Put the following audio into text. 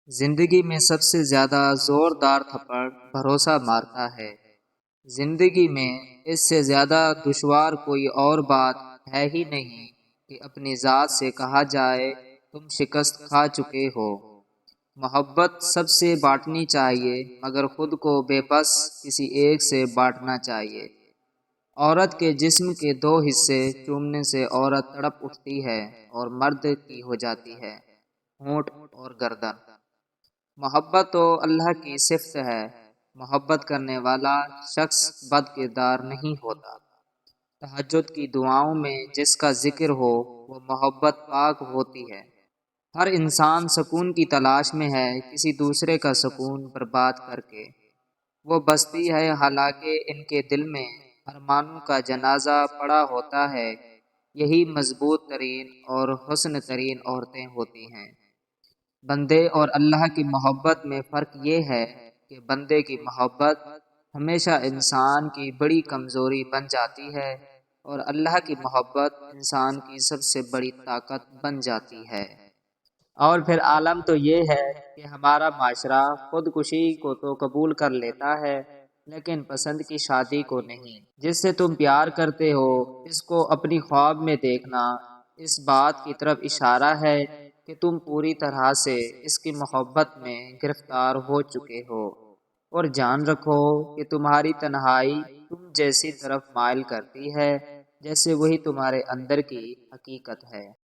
زندگی میں سب سے زیادہ زوردار تھپڑ بھروسہ مارتا ہے۔ زندگی میں اس سے زیادہ دشوار کوئی اور بات ہے ہی نہیں کہ اپنی ذات سے کہا جائے تم شکست کھا چکے ہو۔ محبت سب سے بانٹنی چاہیے مگر خود کو بے بس کسی ایک سے بانٹنا چاہیے۔ عورت کے جسم کے دو حصے چومنے سے عورت تڑپ اٹھتی ہے اور مرد کی ہو جاتی ہے ہونٹ اور گردن۔ محبت تو اللہ کی صفت ہے۔ محبت کرنے والا شخص بد کردار نہیں ہوتا۔ تہجد کی دعاؤں میں جس کا ذکر ہو وہ محبت پاک ہوتی ہے۔ ہر انسان سکون کی تلاش میں ہے کسی دوسرے کا سکون برباد کر کے۔ وہ بستی ہے حالانکہ ان کے دل میں ارمانوں کا جنازہ پڑا ہوتا ہے۔ یہی مضبوط ترین اور حسن ترین عورتیں ہوتی ہیں۔ بندے اور اللہ کی محبت میں فرق یہ ہے کہ بندے کی محبت ہمیشہ انسان کی بڑی کمزوری بن جاتی ہے اور اللہ کی محبت انسان کی سب سے بڑی طاقت بن جاتی ہے۔ اور پھر عالم تو یہ ہے کہ ہمارا معاشرہ خودکشی کو تو قبول کر لیتا ہے لیکن پسند کی شادی کو نہیں۔ جس سے تم پیار کرتے ہو اس کو اپنی خواب میں دیکھنا اس بات کی طرف اشارہ ہے کہ تم پوری طرح سے اس کی محبت میں گرفتار ہو چکے ہو، اور جان رکھو کہ تمہاری تنہائی تم جیسی طرف مائل کرتی ہے جیسے وہی تمہارے اندر کی حقیقت ہے۔